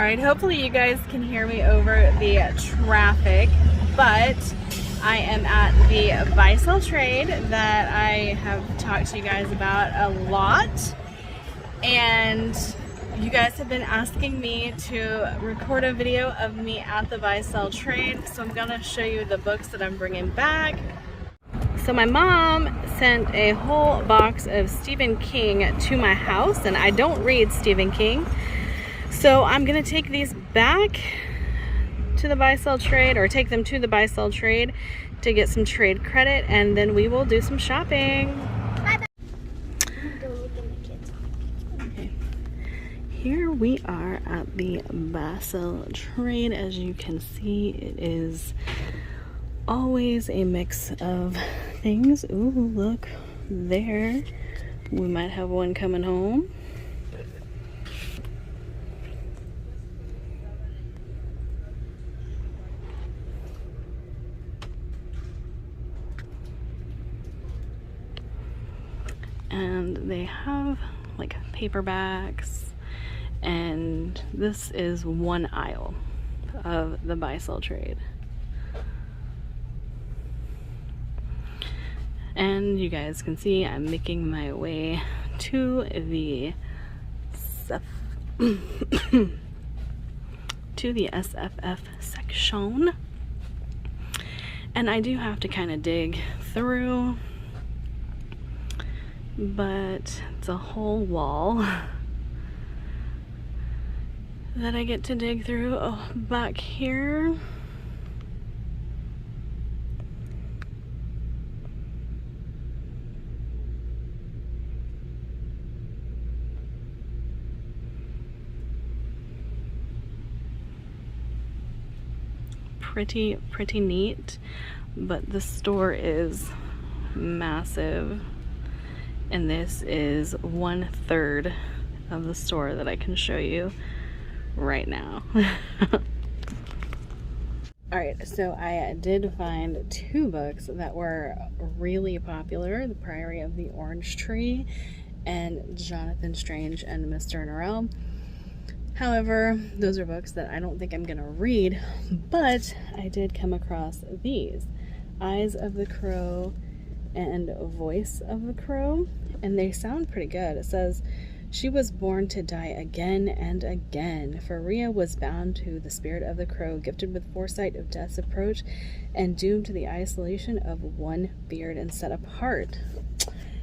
Alright, hopefully you guys can hear me over the traffic, but I am at the Basel Trade that I have talked to you guys about a lot, and you guys have been asking me to record a video of me at the Basel Trade, so I'm gonna show you the books that I'm bringing back. So my mom sent a whole box of Stephen King to my house, and I don't read Stephen King. So I'm gonna take these back to the Basel Trade, or take them to the Basel Trade to get some trade credit, and then we will do some shopping. Bye-bye. Okay. Here we are at the Basel Trade. As you can see, it is always a mix of things. Ooh, look there. We might have one coming home. And they have like paperbacks, and this is one aisle of the Basel Trade. And you guys can see I'm making my way to the SFF section, and I do have to kind of dig through, but it's a whole wall that I get to dig through. Oh, back here, pretty neat, but the store is massive, and this is 1/3 of the store that I can show you right now. Alright, so I did find two books that were really popular: The Priory of the Orange Tree and Jonathan Strange and Mr. Norrell. However, those are books that I don't think I'm gonna read, but I did come across these, Eyes of the Crow and Voice of the Crow, and they sound pretty good. It says, "She was born to die again and again, for Rhea was bound to the spirit of the crow, gifted with foresight of death's approach, and doomed to the isolation of one beard and set apart."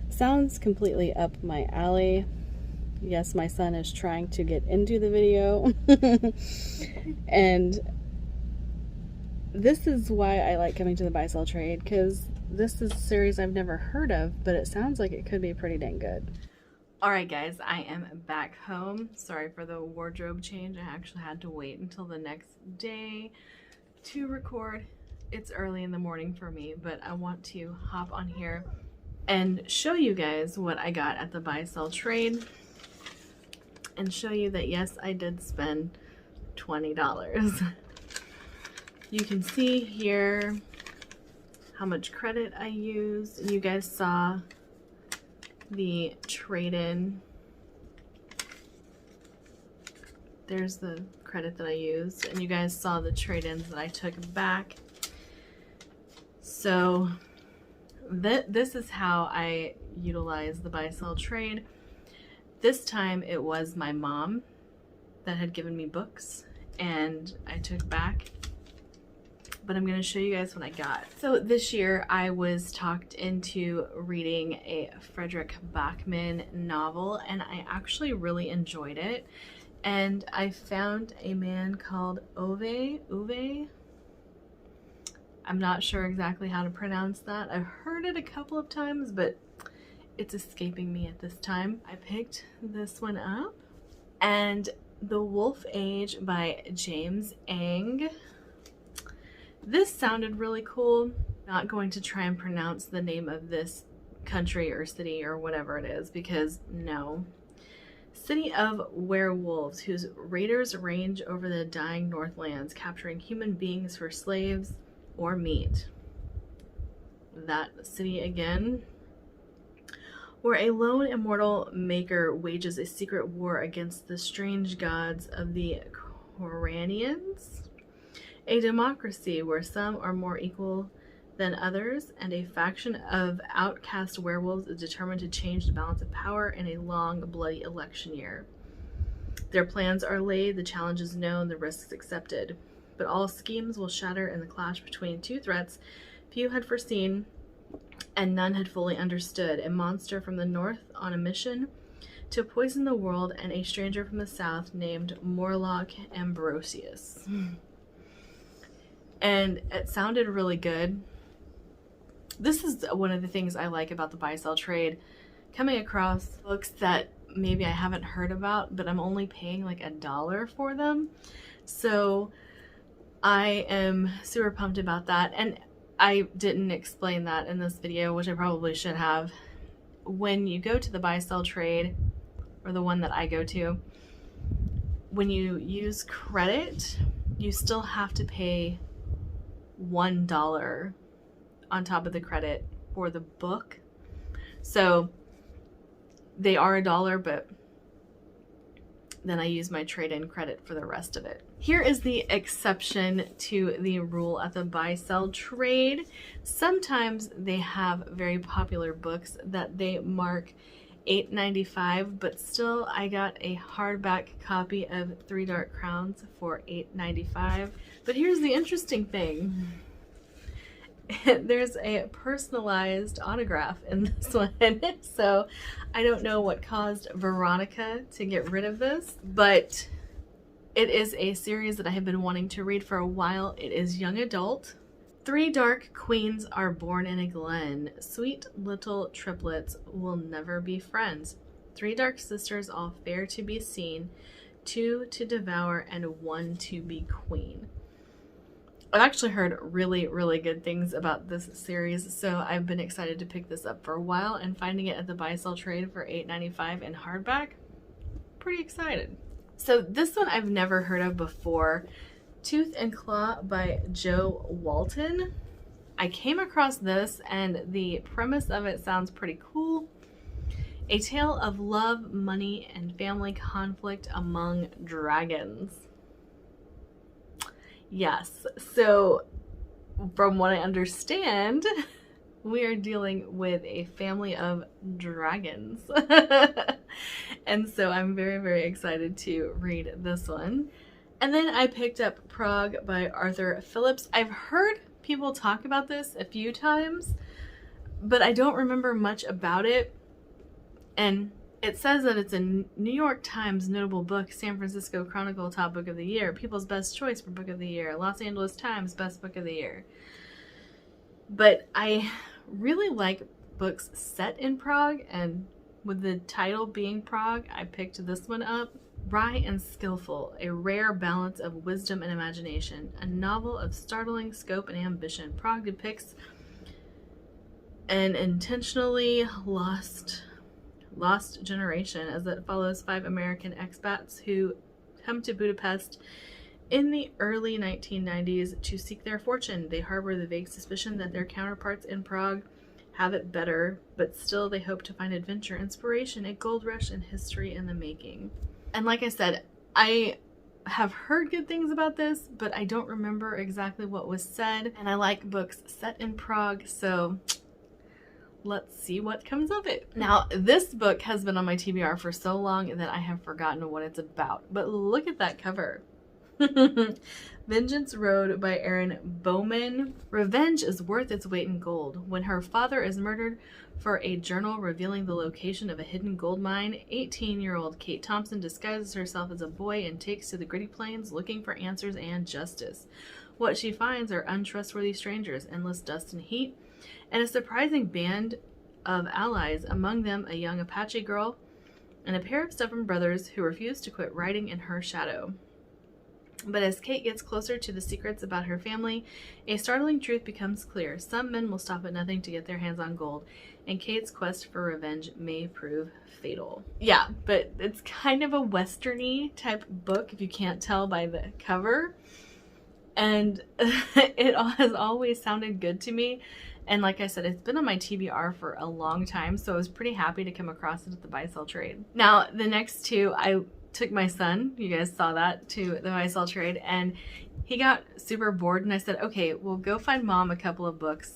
Sounds completely up my alley. Yes, my son is trying to get into the video. And this is why I like coming to the Basel Trade, because this is a series I've never heard of, but it sounds like it could be pretty dang good. Alright guys, I am back home. Sorry for the wardrobe change. I actually had to wait until the next day to record. It's early in the morning for me, but I want to hop on here and show you guys what I got at the Basel Trade, and show you that yes, I did spend $20. You can see here how much credit I used, and you guys saw the trade-in. There's the credit that I used, and you guys saw the trade-ins that I took back. So this is how I utilize the buy-sell trade. This time it was my mom that had given me books, and I took back, but I'm going to show you guys what I got. So this year I was talked into reading a Frederick Bachman novel, and I actually really enjoyed it. And I found a man called Uwe. I'm not sure exactly how to pronounce that. I've heard it a couple of times, but it's escaping me at this time. I picked this one up, and The Wolf Age by James Ang. This sounded really cool. Not going to try and pronounce the name of this country or city or whatever it is, because no. City of werewolves, whose raiders range over the dying Northlands, capturing human beings for slaves or meat. That city again. Where a lone immortal maker wages a secret war against the strange gods of the Horanians, a democracy where some are more equal than others, and a faction of outcast werewolves is determined to change the balance of power in a long, bloody election year. Their plans are laid, the challenges known, the risks accepted. But all schemes will shatter in the clash between two threats few had foreseen and none had fully understood. A monster from the north on a mission to poison the world, and a stranger from the south named Morlock Ambrosius. And it sounded really good. This is one of the things I like about the buy-sell trade. Coming across books that maybe I haven't heard about, but I'm only paying like $1 for them. So I am super pumped about that. And I didn't explain that in this video, which I probably should have. When you go to the buy-sell trade, or the one that I go to, when you use credit, you still have to pay $1 on top of the credit for the book. So they are $1, but then I use my trade-in credit for the rest of it. Here is the exception to the rule at the buy-sell trade. Sometimes they have very popular books that they mark $8.95, but still I got a hardback copy of Three Dark Crowns for $8.95. But here's the interesting thing. There's a personalized autograph in this one. So I don't know what caused Veronica to get rid of this, but it is a series that I have been wanting to read for a while. It is young adult. Three dark queens are born in a glen. Sweet little triplets will never be friends. Three dark sisters, all fair to be seen, two to devour and one to be queen. I've actually heard really, really good things about this series, so I've been excited to pick this up for a while, and finding it at the buy-sell trade for $8.95 in hardback, pretty excited. So this one I've never heard of before. Tooth and Claw by Joe Walton. I came across this and the premise of it sounds pretty cool. A tale of love, money, and family conflict among dragons. Yes, so from what I understand, we are dealing with a family of dragons. And so I'm very, very excited to read this one. And then I picked up Prague by Arthur Phillips. I've heard people talk about this a few times, but I don't remember much about it. And it says that it's a New York Times notable book, San Francisco Chronicle Top Book of the Year, People's Best Choice for Book of the Year, Los Angeles Times Best Book of the Year. But I really like books set in Prague, and with the title being Prague, I picked this one up. Wry and skillful, a rare balance of wisdom and imagination, a novel of startling scope and ambition. Prague depicts an intentionally lost generation as it follows 5 American expats who come to Budapest in the early 1990s to seek their fortune. They harbor the vague suspicion that their counterparts in Prague have it better, but still they hope to find adventure, inspiration, a gold rush, and history in the making. And like I said, I have heard good things about this, but I don't remember exactly what was said. And I like books set in Prague, so let's see what comes of it. Now, this book has been on my TBR for so long that I have forgotten what it's about. But look at that cover. Vengeance Road by Erin Bowman. Revenge is worth its weight in gold. When her father is murdered for a journal revealing the location of a hidden gold mine, 18-year-old Kate Thompson disguises herself as a boy and takes to the gritty plains looking for answers and justice. What she finds are untrustworthy strangers, endless dust and heat, and a surprising band of allies, among them a young Apache girl and a pair of stubborn brothers who refuse to quit riding in her shadow. But as Kate gets closer to the secrets about her family, a startling truth becomes clear. Some men will stop at nothing to get their hands on gold, and Kate's quest for revenge may prove fatal. Yeah, but it's kind of a western-y type book, if you can't tell by the cover. And it has always sounded good to me. And like I said, it's been on my TBR for a long time, so I was pretty happy to come across it at the buy-sell trade. Now, the next two I took my son, you guys saw that, to the Basel Trade, and he got super bored, and I said, okay, we'll go find Mom a couple of books.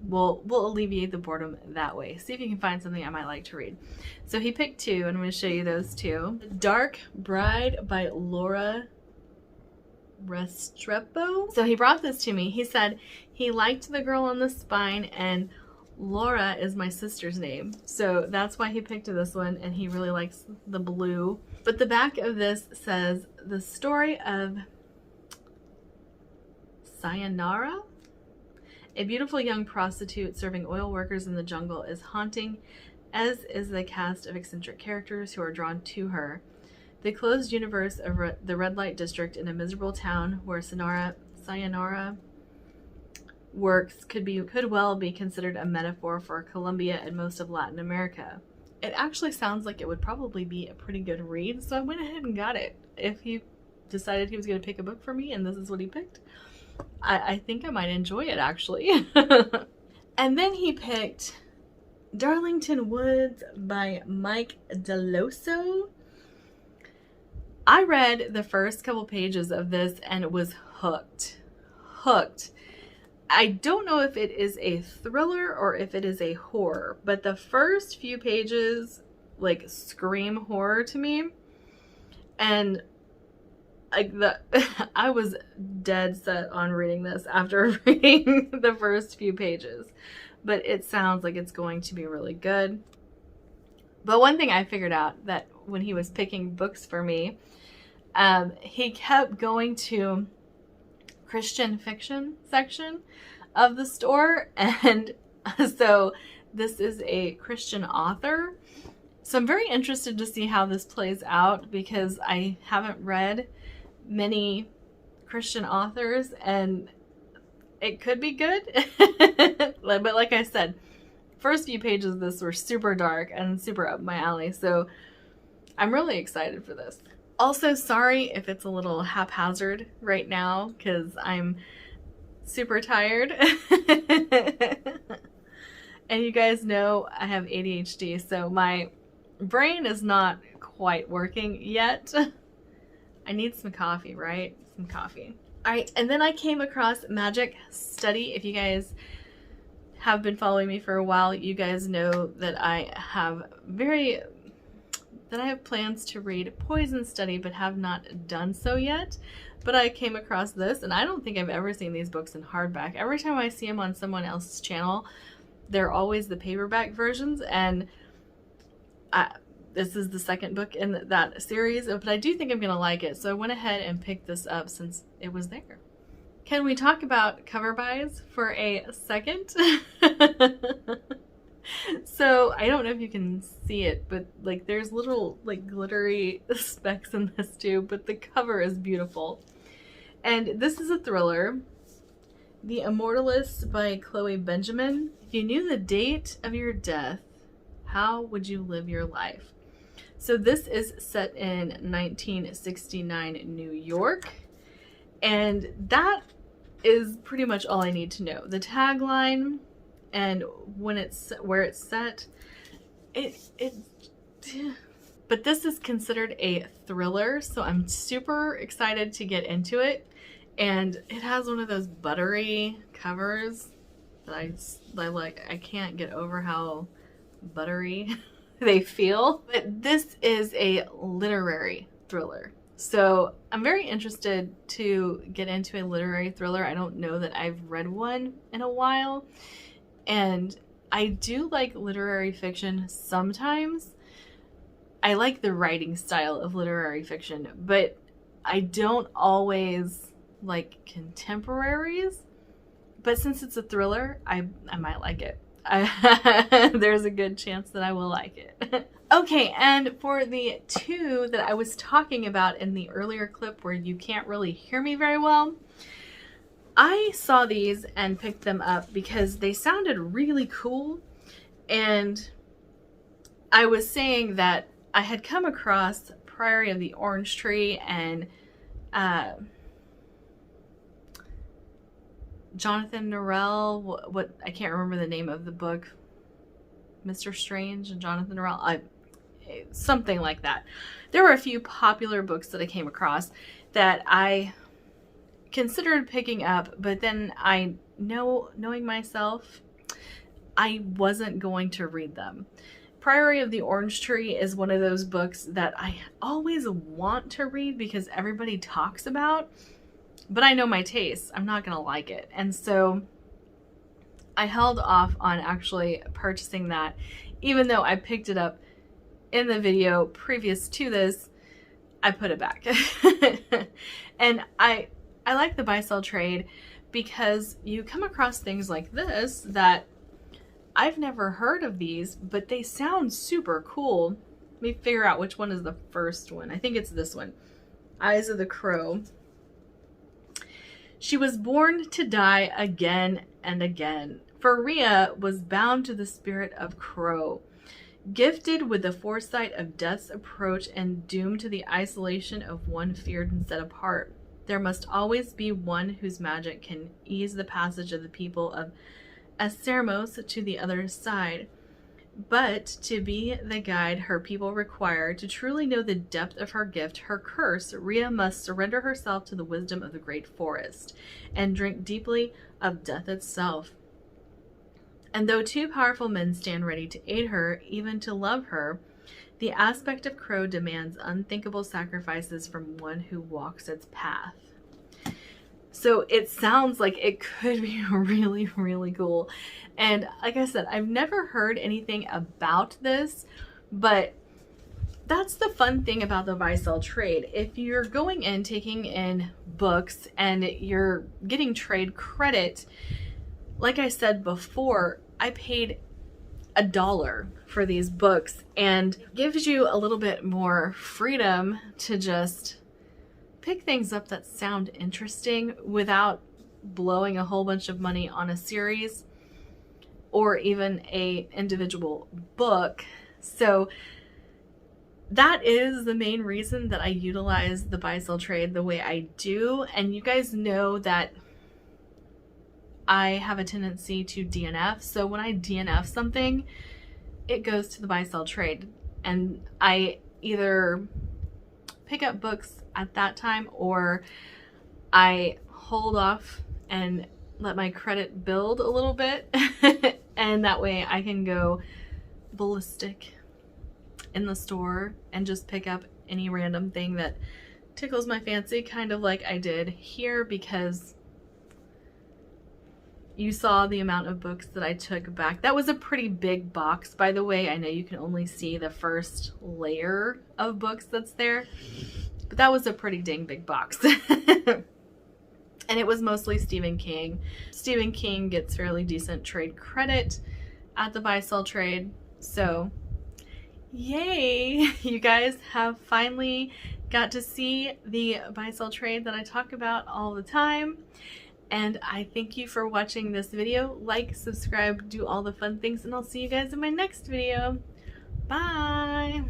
We'll alleviate the boredom that way. See if you can find something I might like to read. So he picked two, and I'm going to show you those two. Dark Bride by Laura Restrepo. So he brought this to me. He said he liked The Girl on the Spine, and Laura is my sister's name. So that's why he picked this one, and he really likes the blue. But the back of this says, the story of Sayonara, a beautiful young prostitute serving oil workers in the jungle, is haunting, as is the cast of eccentric characters who are drawn to her. The closed universe of the red light district in a miserable town where Sayonara works could well be considered a metaphor for Colombia and most of Latin America. It actually sounds like it would probably be a pretty good read, so I went ahead and got it. If he decided he was going to pick a book for me and this is what he picked, I think I might enjoy it, actually. And then he picked Darlington Woods by Mike Deloso. I read the first couple pages of this and was hooked. I don't know if it is a thriller or if it is a horror, but the first few pages like scream horror to me. And like I was dead set on reading this after reading the first few pages, but it sounds like it's going to be really good. But one thing I figured out, that when he was picking books for me, he kept going to Christian fiction section of the store, and so this is a Christian author. So I'm very interested to see how this plays out, because I haven't read many Christian authors, and it could be good. But like I said, first few pages of this were super dark and super up my alley, so I'm really excited for this. Also, sorry if it's a little haphazard right now, because I'm super tired. And you guys know I have ADHD, so my brain is not quite working yet. I need some coffee, right? Some coffee. All right, and then I came across Magic Study. If you guys have been following me for a while, you guys know that I have plans to read Poison Study, but have not done so yet. But I came across this, and I don't think I've ever seen these books in hardback. Every time I see them on someone else's channel, they're always the paperback versions, and this is the second book in that series, but I do think I'm gonna like it, so I went ahead and picked this up since it was there. Can we talk about cover buys for a second? So I don't know if you can see it, but like there's little like glittery specks in this too, but the cover is beautiful. And this is a thriller, The Immortalist by Chloe Benjamin. If you knew the date of your death, how would you live your life? So this is set in 1969 New York, and that is pretty much all I need to know. The tagline and where it's set, but this is considered a thriller, so I'm super excited to get into it. And it has one of those buttery covers that I like. I can't get over how buttery they feel. But this is a literary thriller, so I'm very interested to get into a literary thriller. I don't know that I've read one in a while, and I do like literary fiction sometimes. I like the writing style of literary fiction, but I don't always like contemporaries. But since it's a thriller, I might like it. There's a good chance that I will like it. Okay, and for the two that I was talking about in the earlier clip where you can't really hear me very well, I saw these and picked them up because they sounded really cool. And I was saying that I had come across Priory of the Orange Tree and Jonathan Norrell, what I can't remember the name of the book, Mr. Strange and Jonathan Norrell. something like that. There were a few popular books that I came across that I considered picking up, but then knowing myself, I wasn't going to read them. Priory of the Orange Tree is one of those books that I always want to read because everybody talks about, but I know my taste. I'm not going to like it. And so I held off on actually purchasing that, even though I picked it up in the video previous to this. I put it back. And I like the buy-sell trade because you come across things like this that I've never heard of these, but they sound super cool. Let me figure out which one is the first one. I think it's this one. Eyes of the Crow. She was born to die again and again, for Rhea was bound to the spirit of Crow. Gifted with the foresight of death's approach and doomed to the isolation of one feared and set apart, there must always be one whose magic can ease the passage of the people of Acermos to the other side. But to be the guide her people require, to truly know the depth of her gift, her curse, Rhea must surrender herself to the wisdom of the great forest and drink deeply of death itself. And though two powerful men stand ready to aid her, even to love her, the aspect of Crow demands unthinkable sacrifices from one who walks its path. So it sounds like it could be really, really cool. And like I said, I've never heard anything about this, but that's the fun thing about the buy-sell trade. If you're going in, taking in books and you're getting trade credit, like I said before, I paid $1 for these books, and it gives you a little bit more freedom to just pick things up that sound interesting without blowing a whole bunch of money on a series or even a individual book. So that is the main reason that I utilize the buy-sell trade the way I do. And you guys know that I have a tendency to DNF. So when I DNF something, it goes to the buy-sell trade. And I either pick up books at that time or I hold off and let my credit build a little bit. And that way I can go ballistic in the store and just pick up any random thing that tickles my fancy, kind of like I did here, because you saw the amount of books that I took back. That was a pretty big box, by the way. I know you can only see the first layer of books that's there, but that was a pretty dang big box. And it was mostly Stephen King. Stephen King gets fairly decent trade credit at the buy-sell trade. So yay, you guys have finally got to see the buy-sell trade that I talk about all the time. And I thank you for watching this video. Like, subscribe, do all the fun things, and I'll see you guys in my next video. Bye!